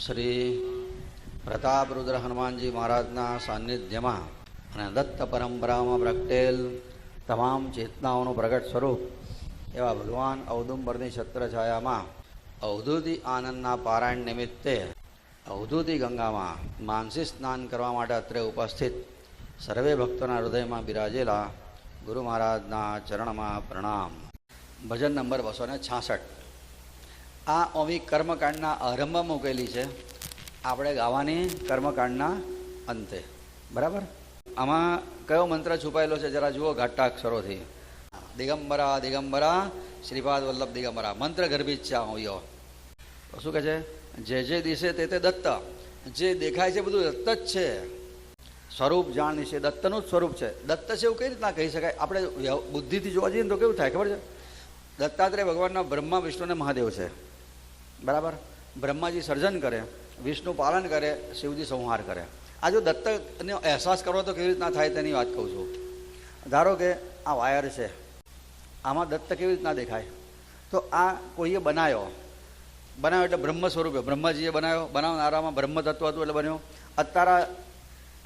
શ્રી પ્રતાપરુદ્ર હનુમાનજી મહારાજના સાનિધ્યમાં અને દત્ત પરંપરામાં પ્રગટેલ તમામ ચેતનાઓનું પ્રગટ સ્વરૂપ એવા ભગવાન ઔદુંબરની છત્રછાયામાં અવધૂતિ આનંદના પારાયણ નિમિત્તે અવધૂતિ ગંગામાં માનસી સ્નાન કરવા માટે અત્રે ઉપસ્થિત સર્વે ભક્તોના હૃદયમાં બિરાજેલા ગુરુ મહારાજના ચરણમાં પ્રણામ. ભજન નંબર 266. આ ઓમી કર્મકાંડના આરંભમાં મૂકેલી છે, આપણે ગાવાની કર્મકાંડના અંતે. બરાબર? આમાં કયો મંત્ર છુપાયેલો છે જરા જુઓ ઘાટાક્ષરોથી. દિગંબરા દિગંબરા શ્રીપાદ વલ્લભ દિગંબરા. મંત્ર ગર્ભિત છે આવ્યો. તો શું કહે છે? જે દિશે તે દત્ત. જે દેખાય છે બધું દત્ત જ છે. સ્વરૂપ જાણ છે, દત્તનું જ સ્વરૂપ છે. દત્ત છે એવું કઈ રીતના કહી શકાય? આપણે બુદ્ધિથી જોવા જઈએ તો કેવું થાય ખબર છે? દત્તાત્રેય ભગવાનના બ્રહ્મા વિષ્ણુ અને મહાદેવ છે. બરાબર? બ્રહ્માજી સર્જન કરે, વિષ્ણુ પાલન કરે, શિવજી સંહાર કરે. આ જો દત્તનો અહેસાસ કરવો તો કેવી રીતના થાય તેની વાત કહું છું. ધારો કે આ વાયર છે, આમાં દત્ત કેવી રીતના દેખાય? તો આ કોઈએ બનાવ્યો એટલે બ્રહ્મ સ્વરૂપે બ્રહ્માજીએ બનાવ્યો, બનાવનારામાં બ્રહ્મ તત્વ હતું એટલે બન્યો. અત્યારે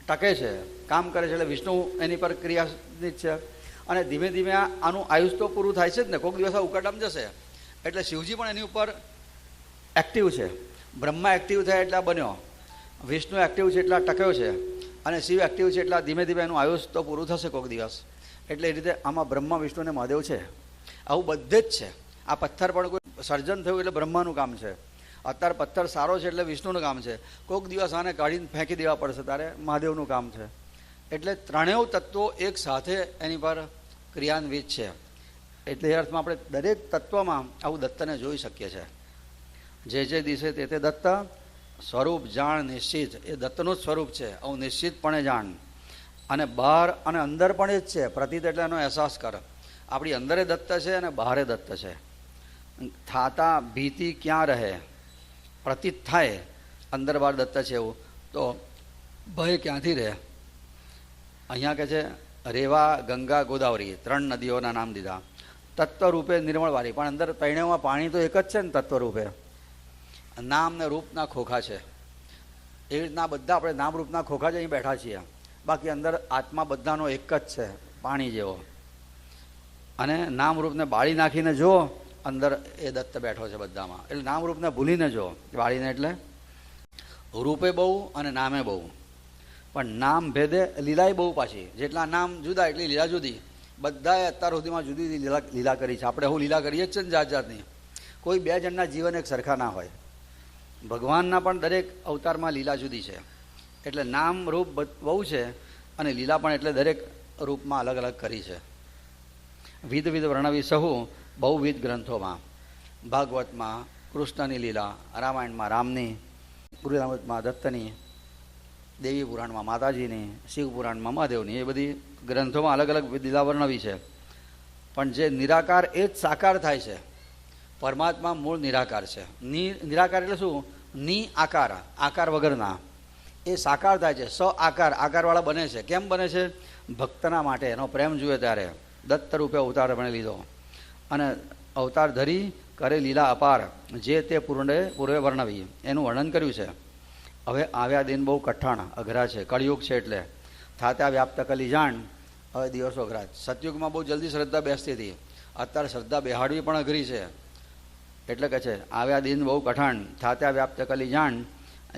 ટકે છે, કામ કરે છે એટલે વિષ્ણુ એની પર ક્રિયાની જ છે. અને ધીમે ધીમે આનું આયુષ તો પૂરું થાય છે જ ને, કોઈક દિવસ આ ઉકળામ જશે. એટલે શિવજી પણ એની ઉપર એક્ટિવ છે. બ્રહ્મા એક્ટિવ થયા એટલે આ બન્યો, વિષ્ણુ એક્ટિવ છે એટલા ટક્યો છે, અને શિવ એક્ટિવ છે એટલા ધીમે ધીમે એનું આયુષ તો પૂરું થશે કોઈક દિવસ. એટલે એ રીતે આમાં બ્રહ્મા વિષ્ણુ અને મહાદેવ છે. આવું બધે જ છે. આ પથ્થર પણ કોઈ સર્જન થયું એટલે બ્રહ્માનું કામ છે. અત્યારે પથ્થર સારો છે એટલે વિષ્ણુનું કામ છે. કોઈક દિવસ આને કાઢીને ફેંકી દેવા પડશે ત્યારે મહાદેવનું કામ છે. એટલે ત્રણેય તત્વો એક સાથે એની પર ક્રિયાન્વિત છે. એટલે એ અર્થમાં આપણે દરેક તત્વમાં આવું દત્તને જોઈ શકીએ છીએ. જે દિશે તે દત્ત. સ્વરૂપ જાણ નિશ્ચિત. એ દત્તનું જ સ્વરૂપ છે, આવું નિશ્ચિતપણે જાણ. અને બહાર અને અંદર પણ એ જ છે. પ્રતીત એટલે એનો અહેસાસ કર. આપણી અંદરે દત્ત છે અને બહારે દત્ત છે. થાતા ભીતિ ક્યાં રહે? પ્રતીત થાય અંદર બહાર દત્ત છે એવું, તો ભય ક્યાંથી રહે? અહીંયા કહે છે રેવા, ગંગા, ગોદાવરી, 3 નદીઓના નામ દીધા. તત્વરૂપે નિર્મળવારી. પણ અંદર ત્રણેયમાં પાણી તો એક જ છે ને તત્વરૂપે. નામ ને રૂપના ખોખા છે. એ રીતના બધા આપણે નામ રૂપના ખોખા જ અહીં બેઠા છીએ. બાકી અંદર આત્મા બધાનો એક જ છે, પાણી જેવો. અને નામ રૂપને બાળી નાખીને જો અંદર એ દત્ત બેઠો છે બધામાં. એટલે નામ રૂપને ભૂલીને જો. બાળીને એટલે રૂપે બહુ અને નામે બહુ. પણ નામ ભેદે લીલાય બહુ પાછી. જેટલા નામ જુદા એટલી લીલા જુદી. બધાએ અત્યાર સુધીમાં જુદી લીલા કરી છે. આપણે હું લીલા કરીએ જ છે ને જાત જાતની. કોઈ 2 જણના જીવન એક સરખા ના હોય. ભગવાનના પણ દરેક અવતારમાં લીલા જુદી છે. એટલે નામ રૂપ બહુ છે અને લીલા પણ એટલે દરેક રૂપમાં અલગ અલગ કરી છે. વિધ વર્ણવી સહુ બહુવિધ ગ્રંથોમાં. ભાગવતમાં કૃષ્ણની લીલા, રામાયણમાં રામની, ગુરુરામમાં દત્તની, દેવી પુરાણમાં માતાજીની, શિવ પુરાણમાં મહાદેવની, એ બધી ગ્રંથોમાં અલગ અલગ લીલા વર્ણવી છે. પણ જે નિરાકાર એ જ સાકાર થાય છે. પરમાત્મા મૂળ નિરાકાર છે. નિરાકાર એટલે શું? ની આકાર, આકાર વગરના. એ સાકાર થાય છે. સ આકાર, આકારવાળા બને છે. કેમ બને છે? ભક્તના માટે. એનો પ્રેમ જુએ ત્યારે દત્ત રૂપે અવતાર બને લીધો. અને અવતાર ધરી કરે લીલા અપાર. જે તે પૂર્વે વર્ણવી. એનું વર્ણન કર્યું છે. હવે આવ્યા દિન બહુ કઠણ અઘરા છે. કળિયુગ છે એટલે થાતા વ્યાપ્ત કલી જાણ. હવે દિવસો અઘરા. સતયુગમાં બહુ જલ્દી શ્રદ્ધા બેસતી હતી. અત્યારે શ્રદ્ધા બેહાડવી પણ અઘરી છે. એટલે કહે છે આવ્યા દિન બહુ કઠણ થાતા વ્યાપ્ત કલી જાણ.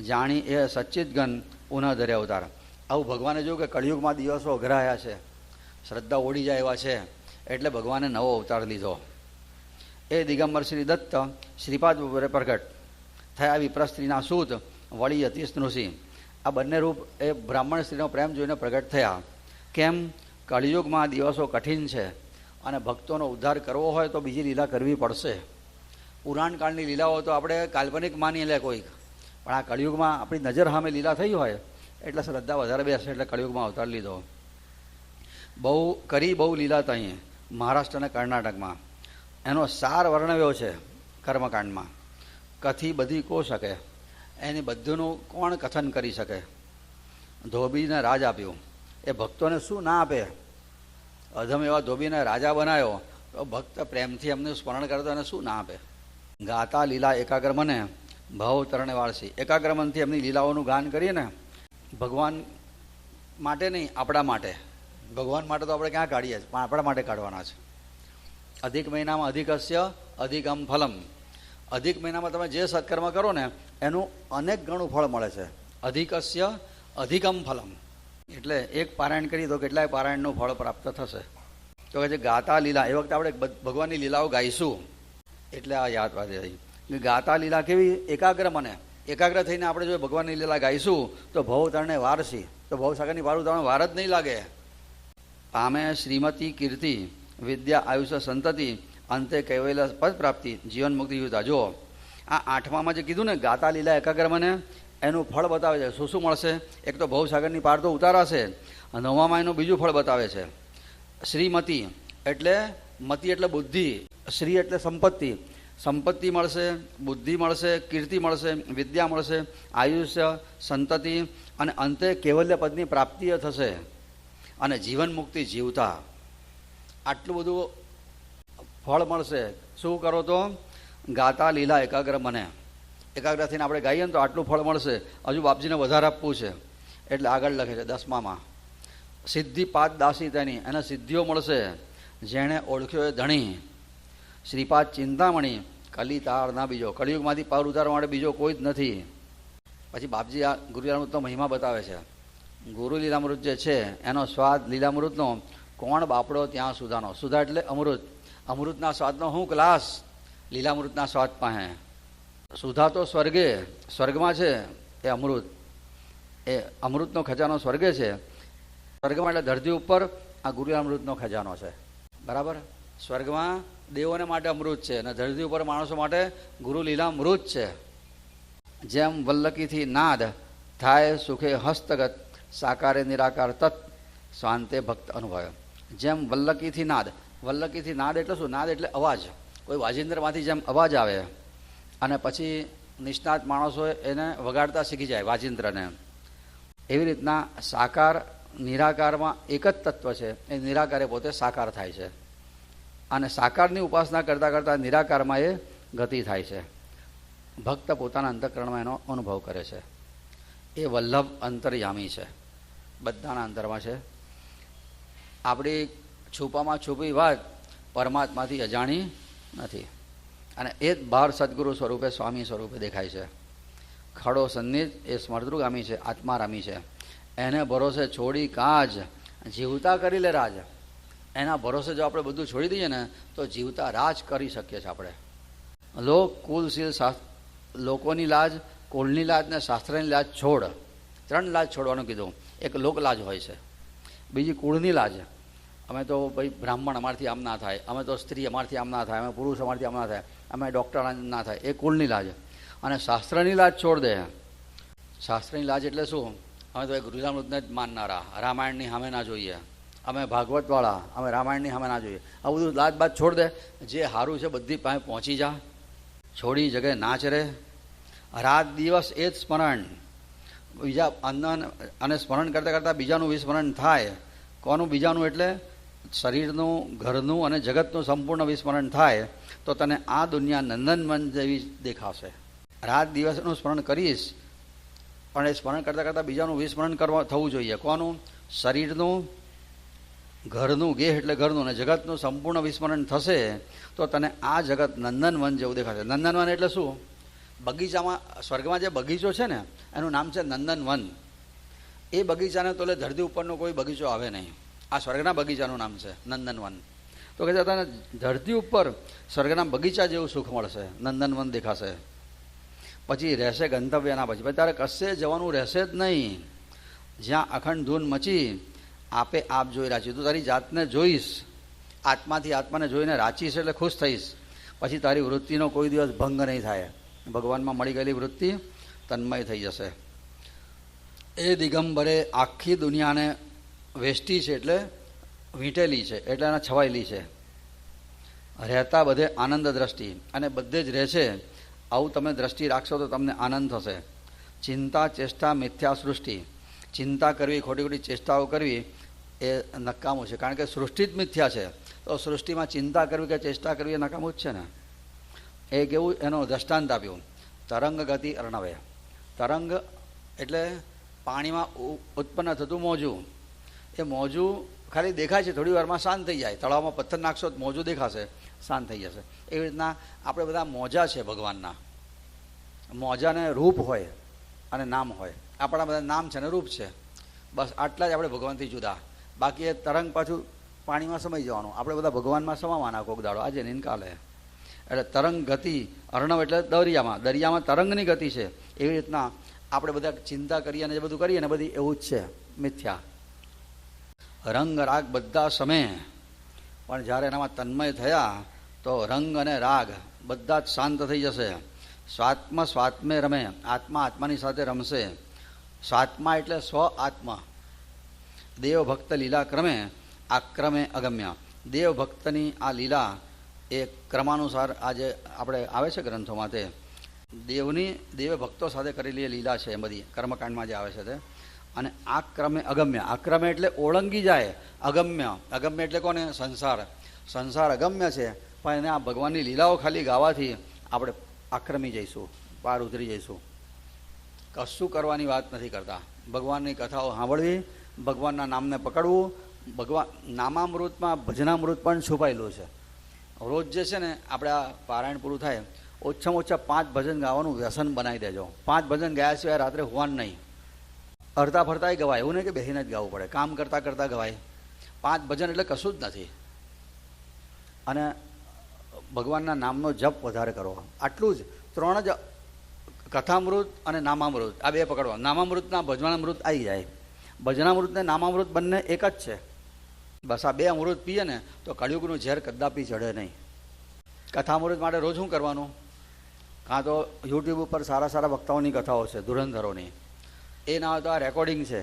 જાણી એ સચ્ચિત ગન પુનઃ ધરે અવતાર. આવું ભગવાને જોયું કે કળિયુગમાં દિવસો અઘરાયા છે, શ્રદ્ધા ઓડી જાય એવા છે, એટલે ભગવાને નવો અવતાર લીધો. એ દિગંબર શ્રી દત્ત શ્રીપાદ ઉપર પ્રગટ થયા. વિપ્ર સ્ત્રીના સૂત વળી અતિ સ્નૃષિ. આ બંને રૂપ એ બ્રાહ્મણ સ્ત્રીનો પ્રેમ જોઈને પ્રગટ થયા. કેમ? કળિયુગમાં દિવસો કઠિન છે અને ભક્તોનો ઉદ્ધાર કરવો હોય તો બીજી લીલા કરવી પડશે. પુરાણકાળની લીલાઓ તો આપણે કાલ્પનિક માની લે કોઈક, પણ આ કળિયુગમાં આપણી નજર સામે લીલા થઈ હોય એટલે શ્રદ્ધા વધારે બેસે. એટલે કળિયુગમાં અવતાર લીધો. બહુ લીલા તહીં મહારાષ્ટ્ર અને કર્ણાટકમાં. એનો સાર વર્ણવ્યો છે કર્મકાંડમાં. કથી બધી કો શકે, એની બધુંનું કોણ કથન કરી શકે? ધોબીને રાજ આપ્યું. એ ભક્તોને શું ના આપે? અધમ એવા ધોબીને રાજા બનાવ્યો તો ભક્ત પ્રેમથી એમને સ્મરણ કરતો એને શું ના આપે? ગાતા લીલા એકાગ્ર મને ભાવ તરણે વાળસી. એકાગ્ર મનથી એમની લીલાઓનું ગાન કરીએ ને, ભગવાન માટે નહીં, આપણા માટે. ભગવાન માટે તો આપણે ક્યાં કાઢીએ છીએ, પણ આપણા માટે કાઢવાના છે. અધિક મહિનામાં અધિકસ્ય અધિકમ ફલમ. અધિક મહિનામાં તમે જે સત્કર્મ કરો ને એનું અનેક ગણું ફળ મળે છે. અધિકસ્ય અધિકમ ફલમ એટલે એક પારાયણ કરીએ તો કેટલાય પારાયણનું ફળ પ્રાપ્ત થશે. તો કે છે ગાતા લીલા, એ વખતે આપણે ભગવાનની લીલાઓ ગાઈશું. એટલે આ યાદ વાંચે ગાતા લીલા કેવી? એકાગ્ર મને. એકાગ્ર થઈને આપણે જો ભગવાનની લીલા ગાઈશું તો ભવ તરણે વારસી, તો ભવસાગરની પારું તરણે વાર જ નહીં લાગે. પામે શ્રીમતી કીર્તિ વિદ્યા આયુષ્ય સંતતિ અંતે કૈવલ્ય પદ પ્રાપ્તિ જીવન મુક્તિ યુતા. જો આ 8મામાં જે કીધું ને ગાતા લીલા એકાગ્ર મને, એનું ફળ બતાવે છે. શું શું મળશે? એક તો ભવસાગરની પાર તો ઉતારાશે. 9મામાં એનું બીજું ફળ બતાવે છે. શ્રીમતી એટલે મતિ એટલે બુદ્ધિ, શ્રી એટલે સંપત્તિ. સંપત્તિ મળશે, બુદ્ધિ મળશે, કીર્તિ મળશે, વિદ્યા મળશે, આયુષ્ય, સંતતિ અને અંતે કૈવલ્ય પદની પ્રાપ્તિ થશે અને જીવન મુક્તિ જીવતા. આટલું બધું ફળ મળશે. શું કરો તો? ગાતા લીલા એકાગ્ર મને. એકાગ્ર થઈને આપણે ગાઈએ ને તો આટલું ફળ મળશે. હજુ બાપજીને વધારે આપવું છે એટલે આગળ લખે છે 10મામાં. સિદ્ધિ પાદ દાસી તેની, એને સિદ્ધિઓ મળશે. જેણે ઓળખ્યો એ ધણી. શ્રીપાદ ચિંતામણી કલી તાર ના બીજો. કળિયુગમાંથી પાર ઉતારવા માટે બીજો કોઈ જ નથી. પછી બાપજી આ ગુરુ લીલામૃતનો મહિમા બતાવે છે. ગુરુ લીલામૃત જે છે એનો સ્વાદ લીલામૃતનો કોણ બાપડો ત્યાં સુધાનો. સુધા એટલે અમૃત. અમૃતના સ્વાદનો શું ક્લાસ? લીલામૃતના સ્વાદ પાસે. સુધા તો સ્વર્ગે, સ્વર્ગમાં છે એ અમૃત. એ અમૃતનો ખજાનો સ્વર્ગે છે. સ્વર્ગમાં એટલે ધરતી ઉપર આ ગુરુ લીલામૃતનો ખજાનો છે. બરાબર? સ્વર્ગમાં દેવોને માટે અમૃત છે અને ધરતી ઉપર માણસો માટે ગુરુ લીલામૃત છે. જેમ વલ્લકીથી નાદ થાય સુખે હસ્તગત સાકારે નિરાકાર તત્ શાંતે ભક્ત અનુભવ. જેમ વલ્લકીથી નાદ. વલ્લકીથી નાદ એટલે શું? નાદ એટલે અવાજ. કોઈ વાજિંદ્રમાંથી જેમ અવાજ આવે અને પછી નિષ્ણાત માણસો એને વગાડતા શીખી જાય વાજિંદ્રને, એવી રીતના સાકાર નિરાકારમાં એક જ તત્વ છે. એ નિરાકારે પોતે સાકાર થાય છે અને સાકારની ઉપાસના કરતાં કરતાં નિરાકારમાં એ ગતિ થાય છે. ભક્ત પોતાના અંતઃકરણમાં એનો અનુભવ કરે છે. એ વલ્લભ અંતર્યામી છે, બધાના અંતરમાં છે. આપણી છુપામાં છુપી વાત પરમાત્માથી અજાણી નથી અને એ જ બહાર સદગુરુ સ્વરૂપે સ્વામી સ્વરૂપે દેખાય છે. ખડો સન્નિધ એ સ્મર્તૃગામી છે, આત્મારામી છે. એને ભરોસે છોડી કાજ જીવતા કરી લે રાજ. એના ભરોસે જો આપણે બધું છોડી દઈએ ને તો જીવતા રાજ કરી શકીએ છીએ આપણે. લોક કુલશીલ લોકોની લાજ, કુળની લાજ ને શાસ્ત્રની લાજ છોડ. 3 લાજ છોડવાનું કીધું. એક લોક લાજ હોય છે, બીજી કુળની લાજ. અમે તો ભાઈ બ્રાહ્મણ, અમારથી આમ ના થાય. અમે તો સ્ત્રી, અમારથી આમ ના થાય. અમે પુરુષ, અમારથી આમ ના થાય. અમે ડૉક્ટર ના થાય. એ કુળની લાજ. અને શાસ્ત્રની લાજ છોડ દે. શાસ્ત્રની લાજ એટલે શું? અમે તો ગુરુ લીલામૃતને જ માનનારા, રામાયણની સામે ના જોઈએ. અમે ભાગવતવાળા, અમે રામાયણની સામે ના જોઈએ. આ બધું લાજ બાદ છોડ દે. જે સારું છે બધી પાસે પહોંચી જા. છોડી જગ્યાએ નાચ રે. રાત દિવસ એ જ સ્મરણ. બીજા અન્ન અને સ્મરણ કરતાં કરતાં બીજાનું વિસ્મરણ થાય. કોનું બીજાનું? એટલે શરીરનું, ઘરનું અને જગતનું સંપૂર્ણ વિસ્મરણ થાય તો તને આ દુનિયા નંદનવન જેવી દેખાશે. રાત દિવસનું સ્મરણ કરીશ પણ એ સ્મરણ કરતાં કરતાં બીજાનું વિસ્મરણ થવું જોઈએ. કોનું? શરીરનું, ઘરનું, ગેહ એટલે ઘરનું અને જગતનું સંપૂર્ણ વિસ્મરણ થશે તો તને આ જગત નંદનવન જેવું દેખાશે. નંદનવન એટલે શું? બગીચામાં, સ્વર્ગમાં જે બગીચો છે ને એનું નામ છે નંદનવન. એ બગીચાને તો ધરતી ઉપરનો કોઈ બગીચો આવે નહીં. આ સ્વર્ગના બગીચાનું નામ છે નંદનવન. તો કહે છે તને ધરતી ઉપર સ્વર્ગના બગીચા જેવું સુખ મળશે, નંદનવન દેખાશે. પછી રહેશે ગંતવ્યના. પછી તારે કશે જવાનું રહેશે જ નહીં. જ્યાં અખંડ ધૂન મચી આપે આપ જોઈ રાચી. તું તારી જાતને જોઈશ, આત્માથી આત્માને જોઈને રાચીશ એટલે ખુશ થઈશ. પછી તારી વૃત્તિનો કોઈ દિવસ ભંગ નહીં થાય. ભગવાનમાં મળી ગયેલી વૃત્તિ તન્મય થઈ જશે. એ દિગંબરે આખી દુનિયાને વેષ્ટી છે એટલે વીંટેલી છે એટલે એને છવાયેલી છે. રહેતા બધે આનંદ દ્રષ્ટિ અને બધે જ રહે છે. આવું તમે દ્રષ્ટિ રાખશો તો તમને આનંદ થશે. ચિંતા ચેષ્ટા મિથ્યા સૃષ્ટિ. ચિંતા કરવી, ખોટી ખોટી ચેષ્ટાઓ કરવી એ નકામું છે, કારણ કે સૃષ્ટિ જ મિથ્યા છે. તો સૃષ્ટિમાં ચિંતા કરવી કે ચેષ્ટા કરવી એ નકામું જ છે ને. એ કેવું? એનો દ્રષ્ટાંત આપ્યું. તરંગ ગતિ અર્ણવય. તરંગ એટલે પાણીમાં ઉત્પન્ન થતું મોજું. એ મોજું ખાલી દેખાય છે, થોડી વારમાં શાંત થઈ જાય. તળાવમાં પથ્થર નાખશો તો મોજું દેખાશે, શાંત થઈ જશે. એવી રીતના આપણે બધા મોજા છે ભગવાનના. મોજાને રૂપ હોય અને નામ હોય. આપણા બધા નામ છે ને રૂપ છે, બસ આટલા જ આપણે ભગવાનથી જુદા. બાકી એ તરંગ પાછું પાણીમાં સમાઈ જવાનું. આપણે બધા ભગવાનમાં સમાવાના કોક દાડો, આજે ને કાલે. એટલે તરંગ ગતિ અર્ણવ એટલે દરિયામાં, દરિયામાં તરંગની ગતિ છે. એવી રીતના આપણે બધા ચિંતા કરીએ અને જે બધું કરીએ ને બધી એવું જ છે, મિથ્યા. રંગ રાગ બધા સમય, પણ જ્યારે એનામાં તન્મય થયા તો રંગ અને રાગ બધા જ શાંત થઈ જશે. સ્વાત્મ સ્વાત્મે રમે, આત્મા આત્માની સાથે રમશે. સ્વાત્મા એટલે સ્વ આત્મા. દેવ ભક્ત લીલા ક્રમે આક્રમે અગમ્ય. દેવ ભક્તની આ લીલા એ ક્રમાનુસાર આજે આપણે આવે છે ગ્રંથોમાં. તે દેવ ભક્તો સાથે કરેલી લીલા છે, એ બધી કર્મકાંડમાં જે આવે છે તે. અને આક્રમે અગમ્ય, આક્રમે એટલે ઓળંગી જાય. અગમ્ય, અગમ્ય એટલે કોને? સંસાર. સંસાર અગમ્ય છે, પણ એને આ ભગવાનની લીલાઓ ખાલી ગાવાથી આપણે આક્રમી જઈશું, પાર ઉતરી જઈશું. કશું કરવાની વાત નથી કરતા. ભગવાનની કથાઓ સાંભળવી, ભગવાનના નામને પકડવું. ભગવાન નામામૃતમાં ભજનામૃત પણ છુપાયેલું છે. રોજ જે છે ને આપણે આ પારાયણ પૂરું થાય, ઓછામાં ઓછા 5 ભજન ગાવાનું વ્યસન બનાવી દેજો. 5 ભજન ગયા સિવાય રાત્રે હોવાનું નહીં. અડધા ફરતાય ગવાય, એવું નહીં કે બેસીને જ ગાવું પડે, કામ કરતાં કરતાં ગવાય. 5 ભજન એટલે કશું જ નથી. અને ભગવાનના નામનો જપ વધારે કરો, આટલું જ. 3 જ, કથામૃત અને નામામૃત, આ 2 પકડવા. નામામૃતના ભજનામૃત આવી જાય. ભજનામૃત ને નામામૃત બંને એક જ છે. બસ આ 2 અમૃત પીએ ને તો કળિયુગનું ઝેર કદાપી ચડે નહીં. કથામૃત માટે રોજ શું કરવાનું? કાં તો યુટ્યુબ ઉપર સારા સારા વક્તાઓની કથાઓ છે, ધુરંધરોની. એ ના હોય તો આ રેકોર્ડિંગ છે.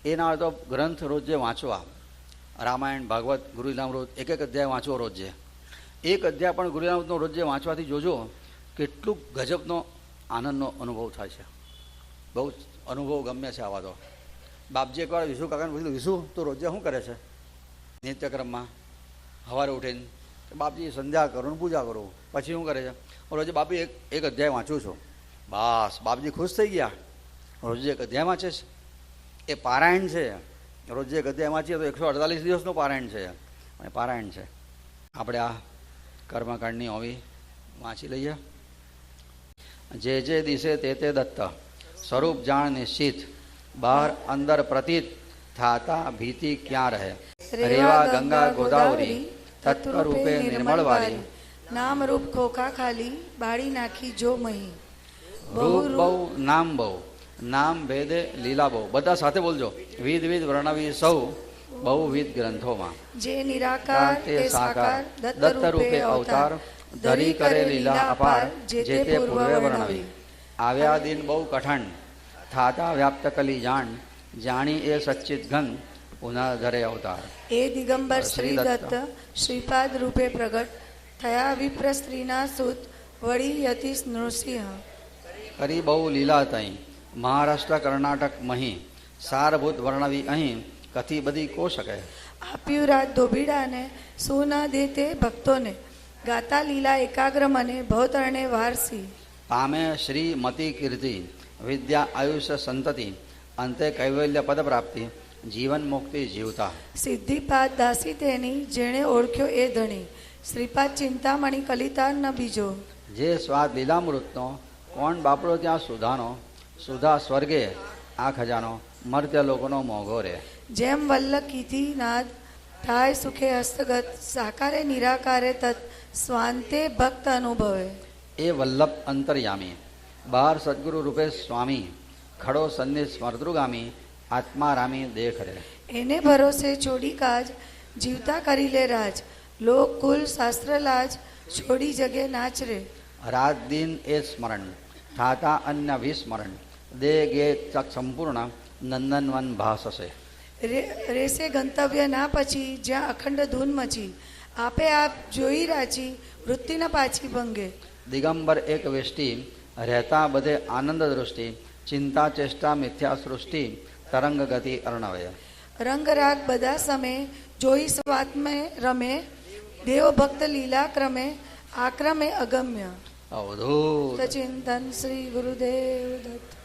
એ ના હોય તો ગ્રંથ રોજે વાંચવા. રામાયણ, ભાગવત, ગુરુલીલામૃત એક અધ્યાય વાંચવો રોજે. એક અધ્યાય પણ ગુરુલીલામૃતનો રોજે વાંચવાથી જોજો કેટલું ગજબનો આનંદનો અનુભવ થાય છે. બહુ જ અનુભવ ગમ્ય છે આવા તો. બાપજી એકવાર વિશુ કાકાને પૂછ્યું, વિશુ તું રોજે શું કરે છે નિત્યક્રમમાં? સવારે ઉઠીને બાપજી સંધ્યા કરું ને પૂજા કરું, પછી શું કરે છે? રોજે બાપી એક અધ્યાય વાંચું છું. બસ બાપજી ખુશ થઈ ગયા. રોજે એક અધ્યાય વાંચે છે. એ પારાયણ છે. રોજે એક અધ્યાય વાંચીએ તો 148 દિવસનું પારાયણ છે. અને પારાયણ છે. આપણે આ કર્મકાંડની હોવી વાંચી લઈએ. જે જે દિશે તે તે દત્ત, સ્વરૂપ જાણ નિશ્ચિત, બહાર અંદર પ્રતીત, થાતા ભીતિ ક્યાં રહે. રેવા ગંગા ગોદાવરી, તત્વ રૂપે નિર્મળવારી, નામ રૂપ ખોખા ખાલી, બાળી નાખી જો મહી. રૂપ બહુ નામ બહુ, નામ ભેદે લીલા બહુ. બધા સાથે બોલજો. વિધ વિધ વર્ણવી સૌ, બહુવિધ ગ્રંથોમાં. જે નિરાકાર તે સાકાર, દત્ત રૂપે અવતાર, ધરી કરે લીલા અપાર, જે તે પૂર્વે વર્ણવી. આવ્યા દિન બહુ કઠણ, થાતા વ્યાપ્ત કલી જાણ, જાણી એ સચ્ચિત ઘન, પુનઃ ધરે અવતાર. એ દિગંબર શ્રી દત્ત શ્રીપાદ રૂપે પ્રગટ થયા, વિપ્ર સ્ત્રીના સુત વળી યતિ નૃસિંહ. કરી બહુ લીલા તઈ, મહારાષ્ટ્ર કર્ણાટક મહી, સારભૂત વર્ણવી અહીં, કથી બધી કો શકે. આપ્યું રાત ધોબીડાને, શું ના દે તે ભક્તોને, ગાતા લીલા એકાગ્ર મને, ભવતરણે વારસી. પામે શ્રી મતિ કીર્તિ, વિદ્યા આયુષ્ય સંતતિ, અંતે કૈવલ્ય પદ પ્રાપ્તિ, જીવન મુક્તિ જીવતા. સિદ્ધિપાદ દાસી તેની, જેણે ઓળખ્યો એ ધણી, શ્રીપાદ ચિંતામણી કલિતાર ન બીજો. જે સ્વાદ લીલામૃતનો, કોણ બાપડો ત્યાં સુધાનો, સુધા સ્વર્ગે આ ખજાનો, મર્ત્ય લોકોનો મોઘો રે. જેમ વલ્લ કીધી નાદ, થાય સુખે હસ્તગત, સાકારે નિરાકારે તત, સ્વાંતે ભક્ત અનુભવે. એ વલ્લભ અંતર્યામી, બહાર સદગુરુ રૂપે સ્વામી, ખડો સન્નિધ સ્મર્તૃગામી, આત્મા રામી દેખ રે. એને ભરોસે છોડી કાજ, જીવતા કરી લે રાજ, લોક કુલ શાસ્ત્ર લાજ, છોડી જગે નાચ રે. રાત દિન એ સ્મરણ, થાતા અન્ય વિસ્મરણ, દે ગે ચક સંપૂર્ણ, નંદનવન ભાસશે. રેસે ગંતવ્ય ના પછી, જ્યાં અખંડ ધૂન મચી, આપે આપ જોઈ રાચી, વૃત્તિ ન પાછી ભંગે. દિગંબર એક વેષ્ટિ, રહેતા બધે આનંદ દૃષ્ટિ, ચિંતા ચેષ્ટા મિથ્યા સૃષ્ટિ, તરંગ ગતિ અર્ણવય. રંગ રાગ બધા સમે, જોઈ સ્વાત્મે રમે, દેવ ભક્ત લીલા ક્રમે, આક્રમે અગમ્ય. અવધૂત ચિંતન શ્રી ગુરુદેવ દત્ત.